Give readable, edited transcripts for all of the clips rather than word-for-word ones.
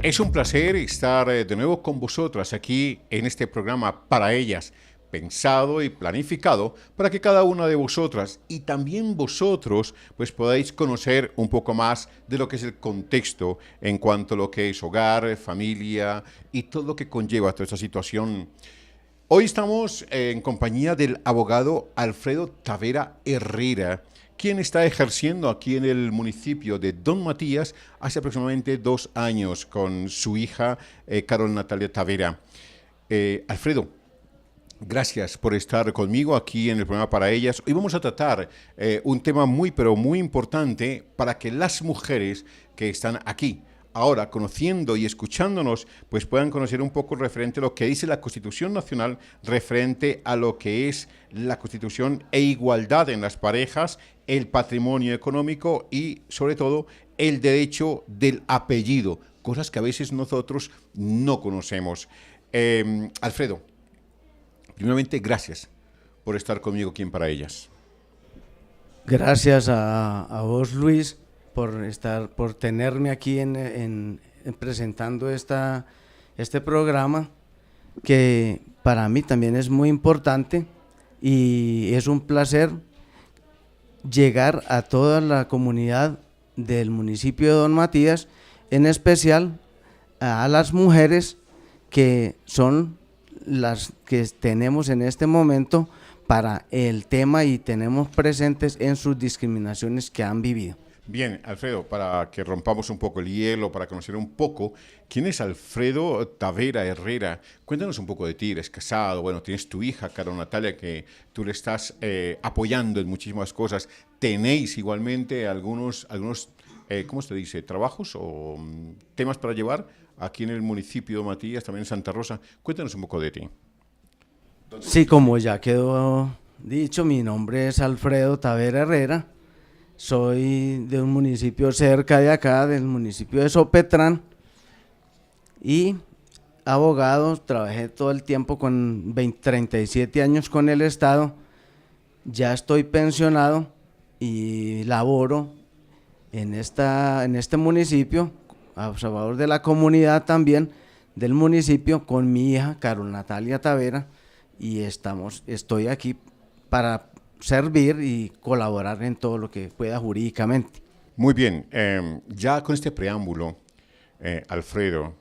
Es un placer estar de nuevo con vosotras aquí en este programa para ellas, pensado y planificado para que cada una de vosotras y también vosotros pues podáis conocer un poco más de lo que es el contexto en cuanto a lo que es hogar, familia y todo lo que conlleva toda esta situación. Hoy estamos en compañía del abogado Alfredo Tavera Herrera, quien está ejerciendo aquí en el municipio de Don Matías hace aproximadamente 2 años con su hija Carol Natalia Tavera. Alfredo, gracias por estar conmigo aquí en el programa para ellas. Hoy vamos a tratar un tema muy, pero muy importante para que las mujeres que están aquí ahora conociendo y escuchándonos, pues puedan conocer un poco referente a lo que dice la Constitución Nacional, referente a lo que es la Constitución e igualdad en las parejas, el patrimonio económico y, sobre todo, el derecho del apellido, cosas que a veces nosotros no conocemos. Alfredo, primeramente, gracias por estar conmigo aquí en Para Ellas. Gracias a vos, Luis, por tenerme aquí en presentando este programa, que para mí también es muy importante y es un placer llegar a toda la comunidad del municipio de Don Matías, en especial a las mujeres que son las que tenemos en este momento para el tema y tenemos presentes en sus discriminaciones que han vivido. Bien, Alfredo, para que rompamos un poco el hielo, para conocer un poco, ¿quién es Alfredo Tavera Herrera? Cuéntanos un poco de ti, eres casado, bueno, tienes tu hija, Carol Natalia, que tú le estás apoyando en muchísimas cosas. ¿Tenéis igualmente algunos ¿cómo se dice?, trabajos o temas para llevar aquí en el municipio de Matías, también en Santa Rosa? Cuéntanos un poco de ti. Sí, como ya quedó dicho, mi nombre es Alfredo Tavera Herrera. Soy de un municipio cerca de acá, del municipio de Sopetrán, y abogado. Trabajé todo el tiempo con 37 años con el Estado. Ya estoy pensionado y laboro en este municipio, a favor de la comunidad también del municipio, con mi hija Carol Natalia Tavera, y estoy aquí para servir y colaborar en todo lo que pueda jurídicamente. Muy bien, ya con este preámbulo, Alfredo,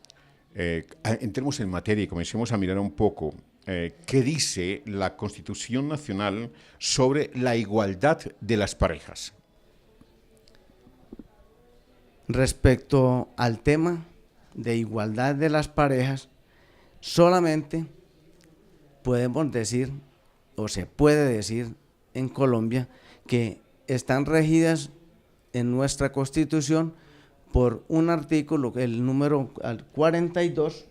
entremos en materia y comencemos a mirar un poco qué dice la Constitución Nacional sobre la igualdad de las parejas. Respecto al tema de igualdad de las parejas, solamente podemos decir, o se puede decir en Colombia, que están regidas en nuestra Constitución por un artículo, el número 42,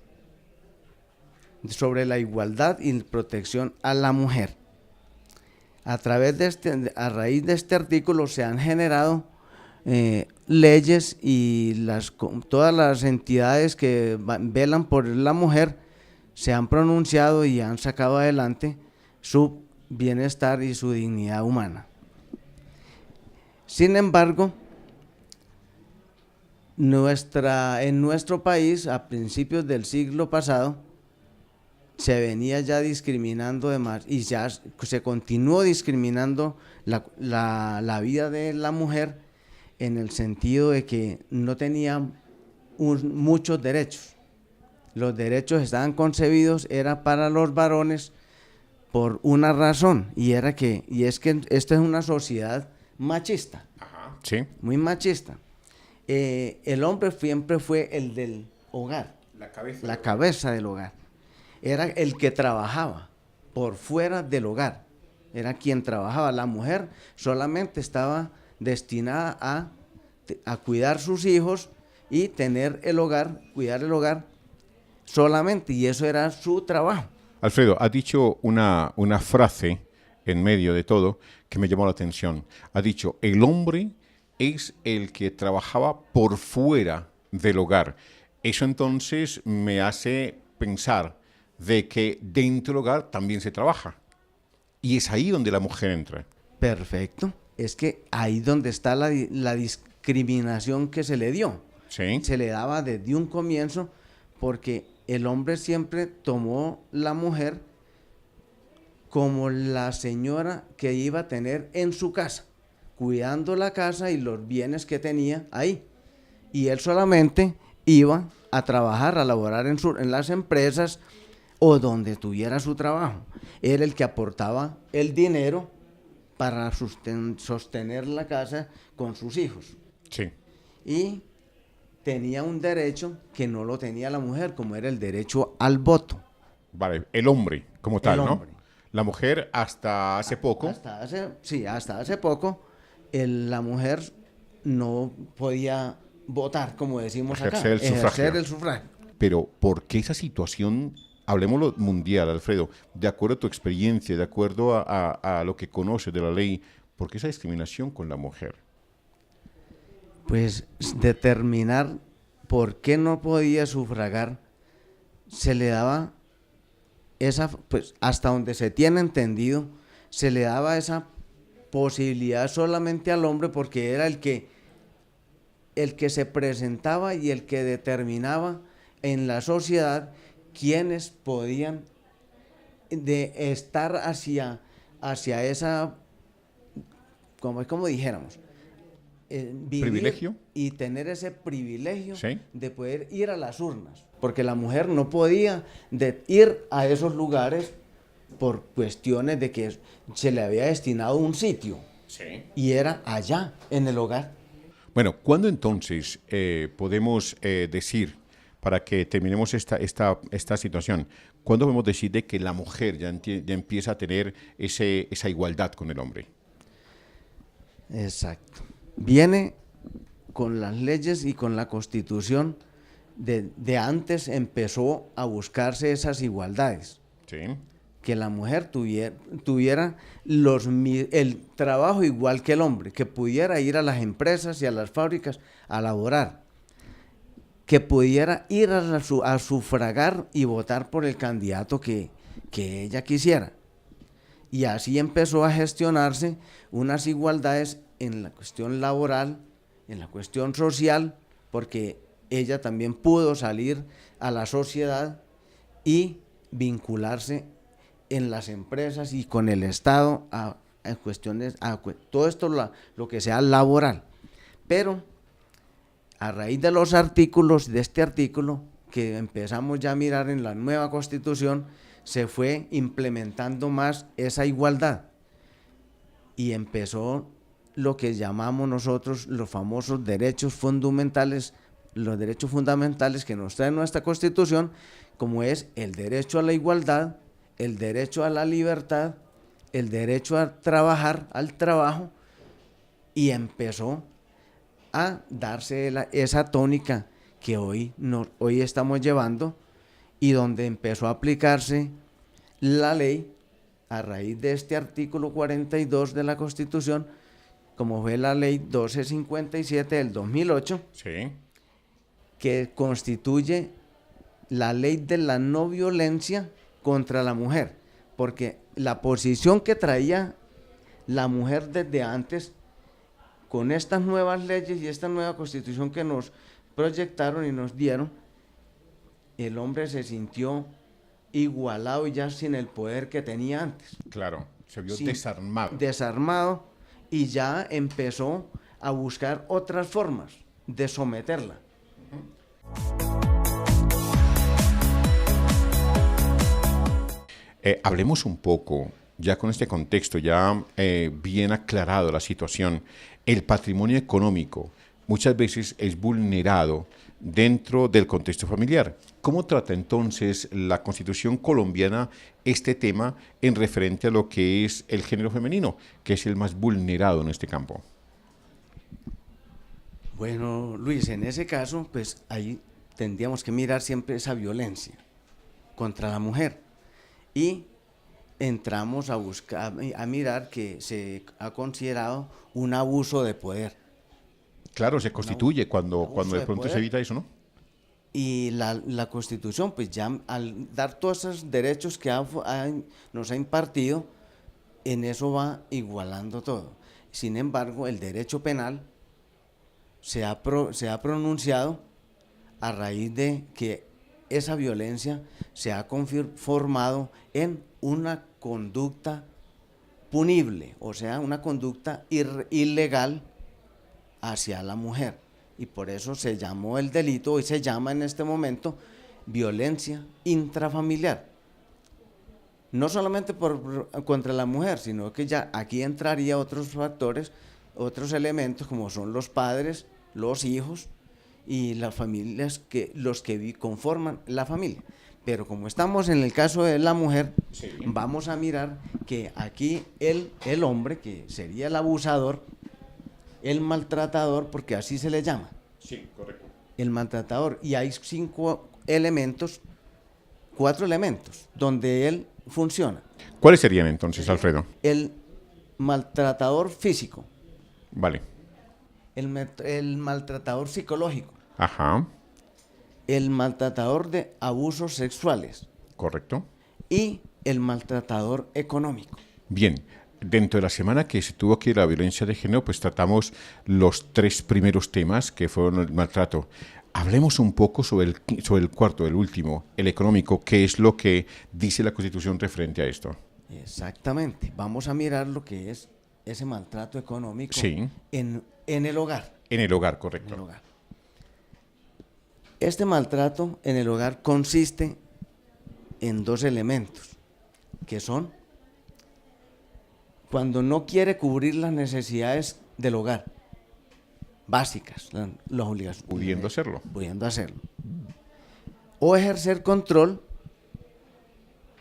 sobre la igualdad y protección a la mujer. A raíz de este artículo se han generado leyes, y todas las entidades que velan por la mujer se han pronunciado y han sacado adelante su bienestar y su dignidad humana. Sin embargo, en nuestro país, a principios del siglo pasado, se venía ya discriminando y ya se continuó discriminando la vida de la mujer, en el sentido de que no tenía muchos derechos. Los derechos estaban concebidos, era para los varones, por una razón, y es que esta es una sociedad machista. Ajá, sí. Muy machista. El hombre siempre fue el del hogar, la cabeza del hogar. Era el que trabajaba por fuera del hogar, era quien trabajaba. La mujer solamente estaba destinada a cuidar sus hijos y tener el hogar, cuidar el hogar solamente, y eso era su trabajo. Alfredo, has dicho una frase en medio de todo que me llamó la atención. Ha dicho, el hombre es el que trabajaba por fuera del hogar. Eso entonces me hace pensar de que dentro del hogar también se trabaja. Y es ahí donde la mujer entra. Perfecto. Es que ahí donde está la discriminación que se le dio. Sí. se le daba desde un comienzo, porque el hombre siempre tomó la mujer como la señora que iba a tener en su casa, cuidando la casa y los bienes que tenía ahí. Y él solamente iba a trabajar, a laborar en las empresas o donde tuviera su trabajo. Era el que aportaba el dinero para sostener la casa con sus hijos. Sí. Y tenía un derecho que no lo tenía la mujer, como era el derecho al voto. Vale, el hombre como tal, El ¿no? hombre. La mujer hasta hace poco. Hasta hace poco, la mujer no podía votar, como decimos Ejercer el acá, sufragio. ejercer el sufragio. Pero ¿por qué esa situación, hablemoslo mundial, Alfredo, de acuerdo a tu experiencia, de acuerdo a lo que conoces de la ley, por qué esa discriminación con la mujer? Pues determinar por qué no podía sufragar, se le daba esa, pues hasta donde se tiene entendido, se le daba esa posibilidad solamente al hombre porque era el que se presentaba y el que determinaba en la sociedad quiénes podían de estar hacia esa, como dijéramos, vivir ¿Privilegio? y tener ese privilegio Sí. de poder ir a las urnas, porque la mujer no podía ir a esos lugares por cuestiones de que se le había destinado un sitio, Sí. y era allá, en el hogar. Bueno, ¿cuándo entonces podemos decir, para que terminemos esta situación, cuándo podemos decir de que la mujer ya empieza a tener esa igualdad con el hombre? Exacto. Viene con las leyes y con la Constitución de antes, empezó a buscarse esas igualdades. Sí. Que la mujer tuviera el trabajo igual que el hombre, que pudiera ir a las empresas y a las fábricas a laborar, que pudiera ir a sufragar y votar por el candidato que ella quisiera. Y así empezó a gestionarse unas igualdades en la cuestión laboral, en la cuestión social, porque ella también pudo salir a la sociedad y vincularse en las empresas y con el Estado en cuestiones, todo esto lo que sea laboral. Pero a raíz de los artículos, de este artículo que empezamos ya a mirar en la nueva Constitución, se fue implementando más esa igualdad y empezó lo que llamamos nosotros los famosos derechos fundamentales, los derechos fundamentales que nos trae nuestra Constitución, como es el derecho a la igualdad, el derecho a la libertad, el derecho a trabajar, al trabajo, y empezó a darse esa tónica que hoy estamos llevando, y donde empezó a aplicarse la ley a raíz de este artículo 42 de la Constitución, como fue la ley 1257 del 2008, Sí. que constituye la ley de la no violencia contra la mujer, porque la posición que traía la mujer desde antes, con estas nuevas leyes y esta nueva Constitución que nos proyectaron y nos dieron, el hombre se sintió igualado y ya sin el poder que tenía antes. Claro, se vio Sí, desarmado. Desarmado, y ya empezó a buscar otras formas de someterla. Hablemos un poco, ya con este contexto, ya bien aclarado la situación, el patrimonio económico muchas veces es vulnerado dentro del contexto familiar. ¿Cómo trata entonces la Constitución colombiana este tema en referente a lo que es el género femenino, que es el más vulnerado en este campo? Bueno, Luis, en ese caso, pues ahí tendríamos que mirar siempre esa violencia contra la mujer. Y entramos a buscar, a mirar que se ha considerado un abuso de poder. Claro, se constituye cuando abuso de de pronto se poder. evita eso, ¿no? Y la Constitución, pues ya al dar todos esos derechos que nos ha impartido, en eso va igualando todo. Sin embargo, el derecho penal se ha pronunciado a raíz de que esa violencia se ha formado en una conducta punible, o sea, una conducta ilegal hacia la mujer. Y por eso se llamó el delito, y se llama en este momento violencia intrafamiliar. No solamente contra la mujer, sino que ya aquí entraría otros factores, otros elementos como son los padres, los hijos y las familias, los que conforman la familia. Pero como estamos en el caso de la mujer, sí, vamos a mirar que aquí el hombre, que sería el abusador, el maltratador, porque así se le llama. Sí, correcto. El maltratador, y hay 4 elementos donde él funciona. ¿Cuáles serían entonces, Alfredo? El maltratador físico. Vale. El maltratador psicológico. Ajá. El maltratador de abusos sexuales. Correcto. Y el maltratador económico. Bien. Dentro de la semana que se tuvo aquí la violencia de género, pues tratamos los 3 primeros temas que fueron el maltrato. Hablemos un poco sobre el cuarto, el último, el económico, que es lo que dice la Constitución referente a esto. Exactamente. Vamos a mirar lo que es ese maltrato económico, sí, en el hogar. En el hogar, correcto. En el hogar. Este maltrato en el hogar consiste en 2 elementos, que son cuando no quiere cubrir las necesidades del hogar, básicas, las obligaciones. Pudiendo hacerlo. Pudiendo hacerlo. O ejercer control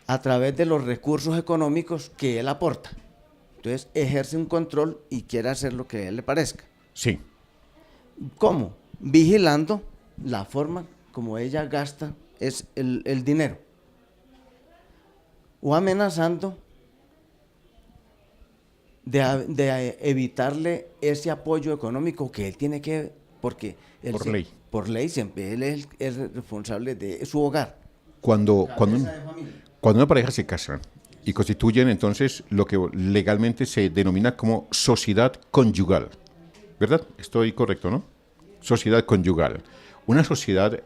a través de los recursos económicos que él aporta. Entonces ejerce un control y quiere hacer lo que a él le parezca. Sí. ¿Cómo? Vigilando la forma como ella gasta el dinero. O amenazando de evitarle ese apoyo económico que él tiene que, porque por ley siempre él es el responsable de su hogar. Cuando una pareja se casa y constituyen entonces lo que legalmente se denomina como sociedad conyugal, ¿verdad? Estoy correcto, ¿no? Sociedad conyugal. Una sociedad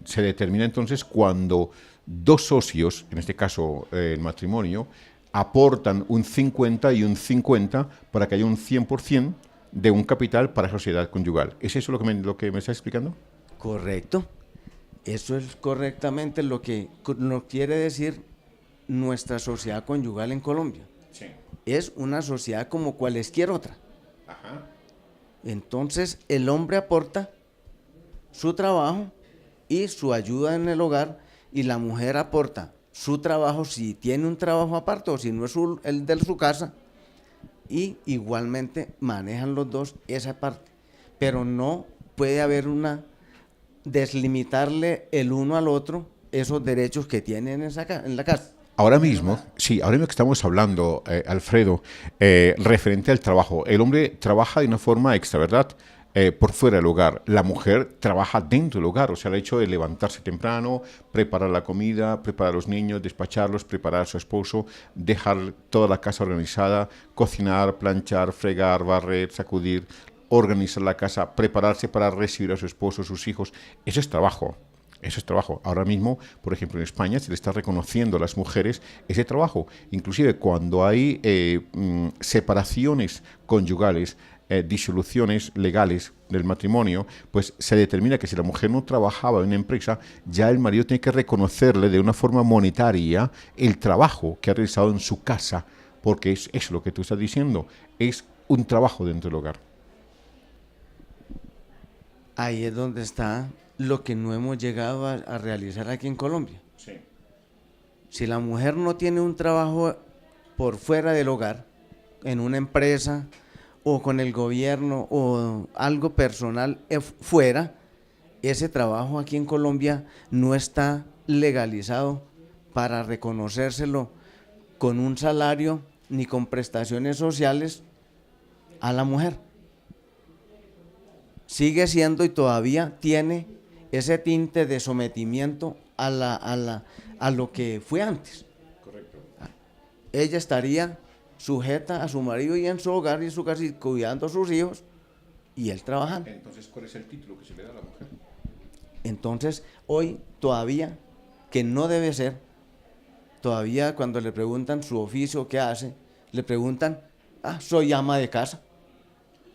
se determina entonces cuando 2 socios, en este caso el matrimonio, aportan un 50 y un 50 para que haya un 100% de un capital para sociedad conyugal. ¿Es eso lo que me está explicando? Correcto. Eso es correctamente lo que nos quiere decir nuestra sociedad conyugal en Colombia. Sí. Es una sociedad como cualesquier otra. Ajá. Entonces el hombre aporta su trabajo y su ayuda en el hogar, y la mujer aporta su trabajo si tiene un trabajo aparte o si no es el de su casa, y igualmente manejan los 2 esa parte. Pero no puede haber deslimitarle el uno al otro esos derechos que tienen en la casa. Ahora mismo que estamos hablando, Alfredo, referente al trabajo. El hombre trabaja de una forma extra, ¿verdad? Por fuera del hogar. La mujer trabaja dentro del hogar, o sea, el hecho de levantarse temprano, preparar la comida, preparar a los niños, despacharlos, preparar a su esposo, dejar toda la casa organizada, cocinar, planchar, fregar, barrer, sacudir, organizar la casa, prepararse para recibir a su esposo, a sus hijos. Eso es trabajo. Eso es trabajo. Ahora mismo, por ejemplo, en España se le está reconociendo a las mujeres ese trabajo. Inclusive cuando hay separaciones conyugales, disoluciones legales del matrimonio, pues se determina que si la mujer no trabajaba en una empresa, ya el marido tiene que reconocerle de una forma monetaria el trabajo que ha realizado en su casa, porque es lo que tú estás diciendo, es un trabajo dentro del hogar. Ahí es donde está lo que no hemos llegado a realizar aquí en Colombia. Sí. Si la mujer no tiene un trabajo por fuera del hogar, en una empresa o con el gobierno o algo personal fuera, ese trabajo aquí en Colombia no está legalizado para reconocérselo con un salario ni con prestaciones sociales a la mujer. Sigue siendo y todavía tiene ese tinte de sometimiento a lo que fue antes. Correcto. Ella estaría sujeta a su marido y en su hogar y en su casa, cuidando a sus hijos, y él trabajando. Entonces, ¿cuál es el título que se le da a la mujer? Entonces, hoy todavía, que no debe ser, todavía cuando le preguntan su oficio, qué hace, le preguntan, soy ama de casa.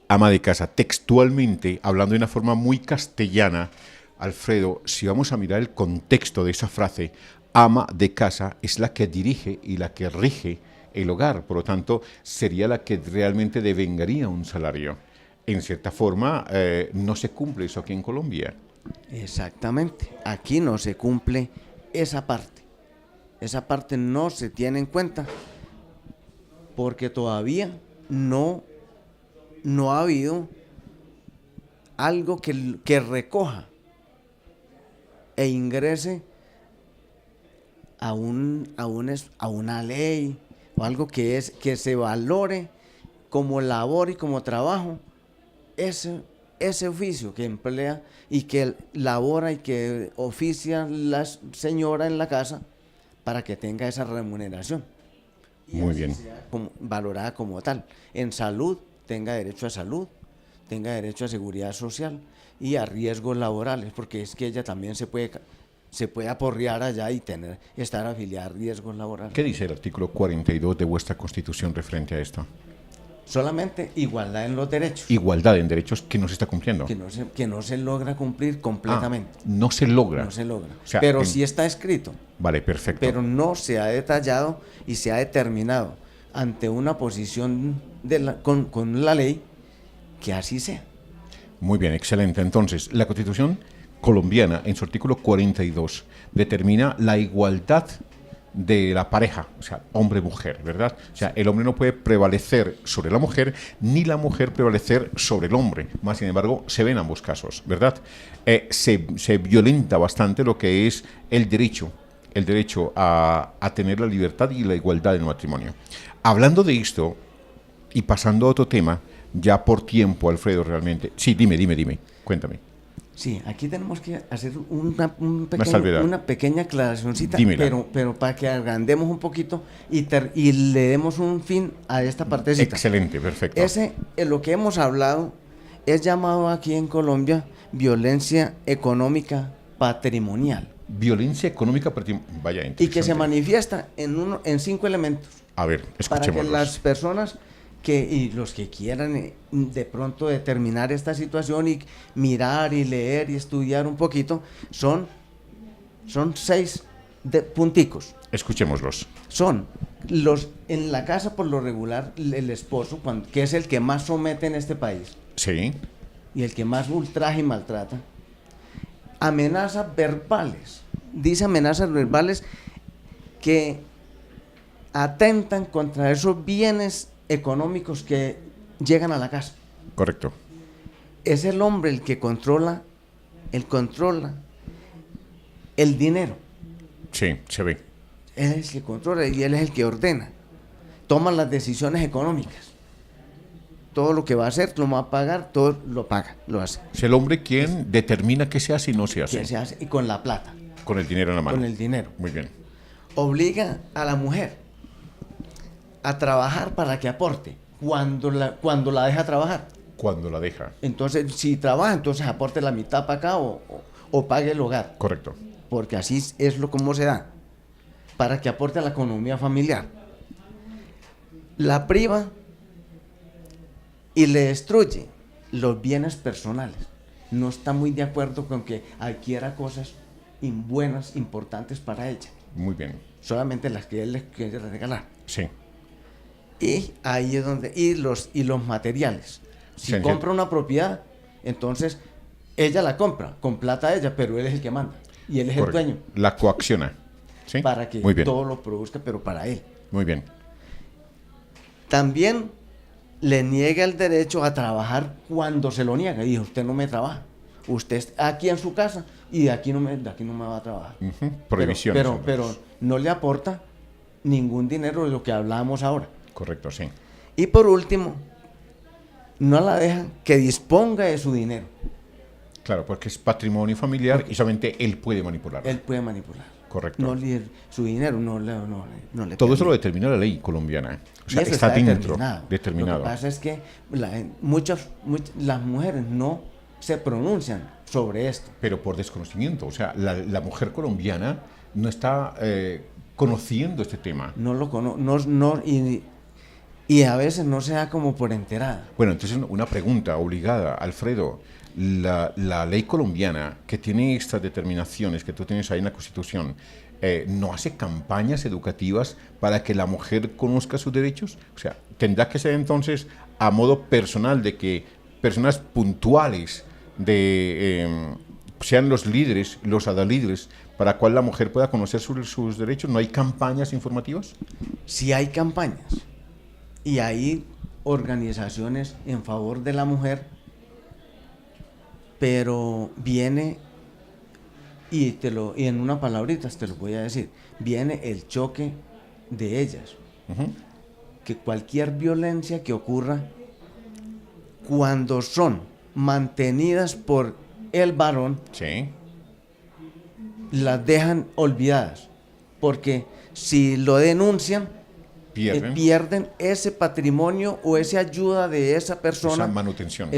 Ama de casa, textualmente, hablando de una forma muy castellana, Alfredo, si vamos a mirar el contexto de esa frase, ama de casa es la que dirige y la que rige el hogar, por lo tanto, sería la que realmente devengaría un salario. En cierta forma, no se cumple eso aquí en Colombia. Exactamente, aquí no se cumple esa parte. Esa parte no se tiene en cuenta porque todavía no ha habido algo que recoja e ingrese a una ley o algo que se valore como labor y como trabajo ese oficio que emplea y que labora y que oficia la señora en la casa para que tenga esa remuneración. Muy bien. Sea valorada como tal. En salud, tenga derecho a salud, tenga derecho a seguridad social y a riesgos laborales, porque es que ella también se puede aporrear allá y estar afiliada a riesgos laborales. ¿Qué dice el artículo 42 de vuestra Constitución referente a esto? Solamente igualdad en los derechos. Igualdad en derechos que no se está cumpliendo. Que no se logra cumplir completamente. No se logra. No se logra. O sea, pero sí está escrito. Vale, perfecto. Pero no se ha detallado y se ha determinado ante una posición con la ley que así sea. Muy bien, excelente. Entonces, la Constitución colombiana, en su artículo 42, determina la igualdad de la pareja, o sea, hombre-mujer, ¿verdad? O sea, el hombre no puede prevalecer sobre la mujer, ni la mujer prevalecer sobre el hombre. Más sin embargo, se ve en ambos casos, ¿verdad? Se violenta bastante lo que es el derecho a tener la libertad y la igualdad en el matrimonio. Hablando de esto, y pasando a otro tema, ya por tiempo, Alfredo, realmente. Sí, dime, cuéntame. Sí, aquí tenemos que hacer una pequeña aclaracióncita, pero para que agrandemos un poquito y le demos un fin a esta partecita. Excelente, perfecto. Lo que hemos hablado es llamado aquí en Colombia violencia económica patrimonial. Violencia económica patrimonial, vaya, interesante. Y que se manifiesta en 5 elementos. A ver, escuchémoslos. Para que las personas y los que quieran de pronto determinar esta situación y mirar y leer y estudiar un poquito, son 6 punticos. Escuchémoslos. Son en la casa, por lo regular, el esposo, que es el que más somete en este país. Sí. Y el que más ultraja y maltrata. Amenazas verbales. Dice amenazas verbales que atentan contra esos bienes económicos que llegan a la casa. Correcto. Es el hombre el que controla el dinero. Sí, se ve. Él es el que controla y él es el que ordena. Toma las decisiones económicas. Todo lo que va a hacer, lo va a pagar, todo lo paga, lo hace. Es el hombre quien determina qué se hace y no se hace. Que se hace y con la plata. Con el dinero en la mano. Con el dinero. Muy bien. Obliga a la mujer a trabajar para que aporte cuando la deja trabajar. Cuando la deja. Entonces, si trabaja, entonces aporte la mitad para acá o pague el hogar. Correcto. Porque así es como se da. Para que aporte a la economía familiar. La priva y le destruye los bienes personales. No está muy de acuerdo con que adquiera cosas buenas, importantes para ella. Muy bien. Solamente las que él les quiere regalar. Sí. Y ahí es donde y los materiales. Si compra una propiedad, entonces ella la compra con plata de ella, pero él es el que manda y él es el dueño. La coacciona. ¿Sí? Para que todo lo produzca, pero para él. Muy bien. También le niega el derecho a trabajar cuando se lo niega. Y usted no me trabaja. Usted está aquí en su casa y de aquí no me va a trabajar. Prohibiciones. Pero no le aporta ningún dinero de lo que hablábamos ahora. Correcto, sí. Y por último, no la deja que disponga de su dinero. Claro, porque es patrimonio familiar y solamente él puede manipularlo. Él puede manipular. Correcto. No, su dinero no le todo permite. eso lo determina la ley colombiana. O sea, está dentro, determinado. determinado. Lo que pasa es que las mujeres no se pronuncian sobre esto. Pero por desconocimiento, o sea, la mujer colombiana no está conociendo este tema. No lo conoce, y a veces no se da como por enterada. Bueno, entonces una pregunta obligada, Alfredo. La ley colombiana que tiene estas determinaciones que tú tienes ahí en la Constitución, ¿no hace campañas educativas para que la mujer conozca sus derechos? O sea, tendrá que ser entonces a modo personal de que personas puntuales sean los líderes, los adalíderes, para cual la mujer pueda conocer sus derechos. ¿No hay campañas informativas? Sí hay campañas y hay organizaciones en favor de la mujer, pero viene, y en una palabrita te lo voy a decir, viene el choque de ellas. Uh-huh. Que cualquier violencia que ocurra, cuando son mantenidas por el varón, Sí. las dejan olvidadas, porque si lo denuncian, pierden ese patrimonio o esa ayuda de esa persona, esa manutención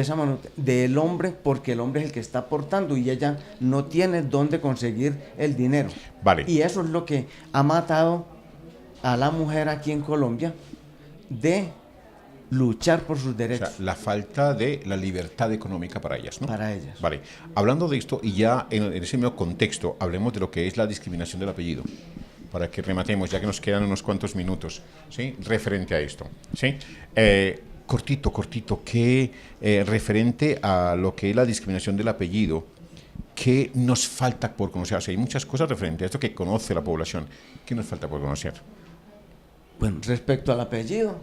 del hombre, porque el hombre es el que está aportando y ella no tiene dónde conseguir el dinero. Vale. Y eso es lo que ha matado a la mujer aquí en Colombia, de luchar por sus derechos. O sea, la falta de la libertad económica para ellas, ¿no? Para ellas. Vale. Hablando de esto, y ya en ese mismo contexto, hablemos de lo que es la discriminación del apellido, para que rematemos, ya que nos quedan unos cuantos minutos, ¿sí? Referente a esto, ¿sí? Cortito, ¿qué referente a lo que es la discriminación del apellido, qué nos falta por conocer? O sea, hay muchas cosas referente a esto que conoce la población. ¿Qué nos falta por conocer? Bueno, respecto al apellido,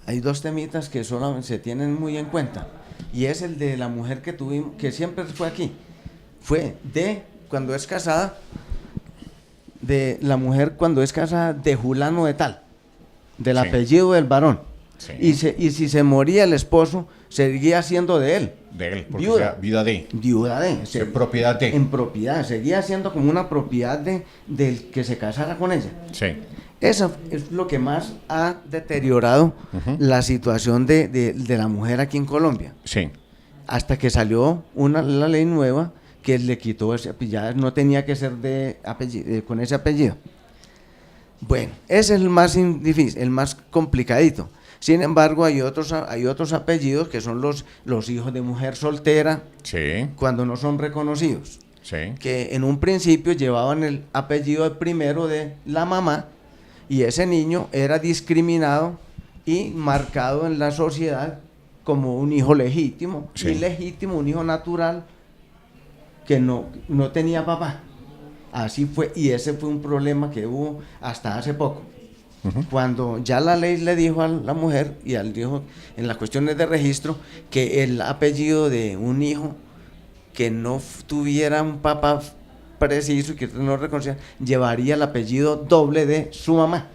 hay dos temitas que solamente se tienen muy en cuenta, y es el de la mujer que tuvimos, que siempre fue aquí, fue de cuando es casada, de la mujer cuando es casada de Julano de tal, del apellido del varón. Sí. Y si se moría el esposo, seguía siendo de él. De él, porque viuda. Viuda de. Propiedad de. En propiedad, seguía siendo como una propiedad del que se casara con ella. Sí. Eso es lo que más ha deteriorado la situación de la mujer aquí en Colombia. Sí. Hasta que salió la ley nueva que le quitó ese apellido, ya no tenía que ser con ese apellido. Bueno, ese es el más difícil, el más complicadito. Sin embargo, hay otros apellidos que son los hijos de mujer soltera, Sí. cuando no son reconocidos. Sí. Que en un principio llevaban el apellido primero de la mamá, y ese niño era discriminado y marcado en la sociedad como un hijo legítimo, Sí. ilegítimo, un hijo natural que no tenía papá. Así fue, y ese fue un problema que hubo hasta hace poco. Cuando ya la ley le dijo a la mujer y al hijo en las cuestiones de registro que el apellido de un hijo que no tuviera un papá preciso y que no reconocía, llevaría el apellido doble de su mamá.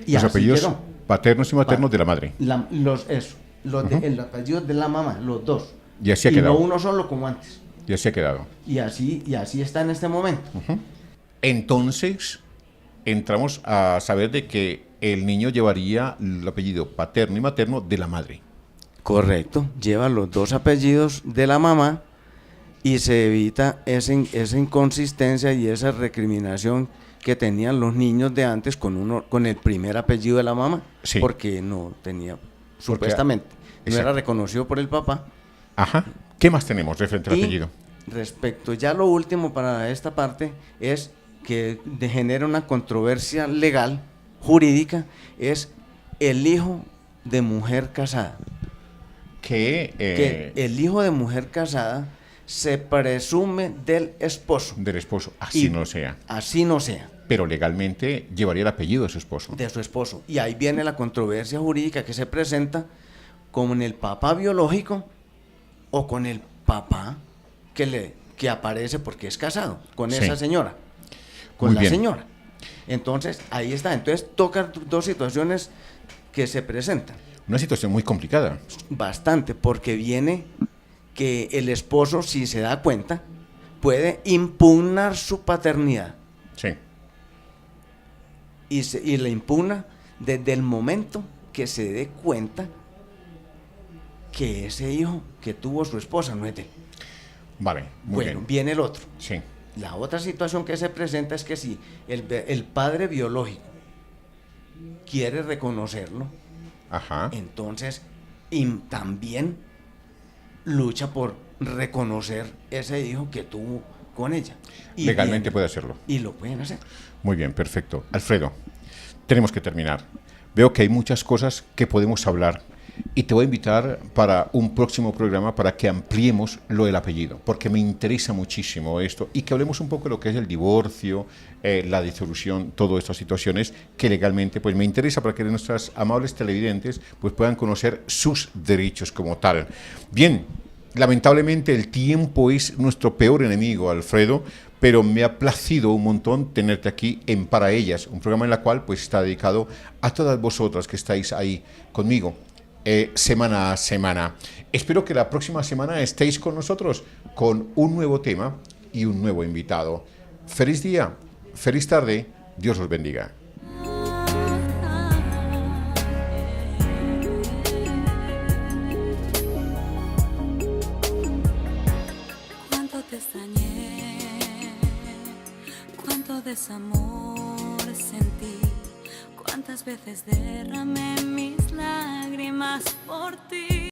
Y los así apellidos quedó. paternos y maternos de la madre. El apellido de la mamá, los dos. Y así ha quedado. No uno solo como antes. Y así ha quedado. Y así está en este momento. Entonces, entramos a saber de que el niño llevaría el apellido paterno y materno de la madre. Correcto, lleva los dos apellidos de la mamá y se evita esa inconsistencia y esa recriminación que tenían los niños de antes con el primer apellido de la mamá, Sí. porque no tenía, supuestamente, no era reconocido por el papá. Ajá. ¿Qué más tenemos referente al Y apellido? respecto, ya lo último para esta parte es que genera una controversia legal, jurídica, es el hijo de mujer casada. Que el hijo de mujer casada se presume del esposo. Del esposo, así Y no sea. Así no sea. Pero legalmente llevaría el apellido de su esposo. De su esposo. Y ahí viene la controversia jurídica que se presenta con el papá biológico o con el papá que aparece porque es casado con Sí. esa señora, con Muy la bien. señora. Entonces, ahí está. Entonces, toca dos situaciones que se presentan. Una situación muy complicada. Bastante, porque viene que el esposo, si se da cuenta, puede impugnar su paternidad. Sí. Y le impugna desde el momento que se dé cuenta que ese hijo que tuvo su esposa no es de él. Vale, muy Bueno, bien. viene el otro. Sí. La otra situación que se presenta es que si el padre biológico quiere reconocerlo, Ajá. entonces también lucha por reconocer ese hijo que tuvo con ella. Y Legalmente puede hacerlo. Y lo pueden hacer. Muy bien, perfecto. Alfredo, tenemos que terminar. Veo que hay muchas cosas que podemos hablar y te voy a invitar para un próximo programa para que ampliemos lo del apellido, porque me interesa muchísimo esto y que hablemos un poco de lo que es el divorcio, la disolución, todas estas situaciones que legalmente pues me interesa para que nuestras amables televidentes pues puedan conocer sus derechos como tal. Bien, lamentablemente el tiempo es nuestro peor enemigo, Alfredo, pero me ha placido un montón tenerte aquí en Para Ellas, un programa en el cual pues está dedicado a todas vosotras que estáis ahí conmigo semana a semana. Espero que la próxima semana estéis con nosotros con un nuevo tema y un nuevo invitado. Feliz día, feliz tarde, Dios os bendiga. Cuánto te extrañé, cuánto desamor sentí, cuántas veces derramé mis lágrimas por ti.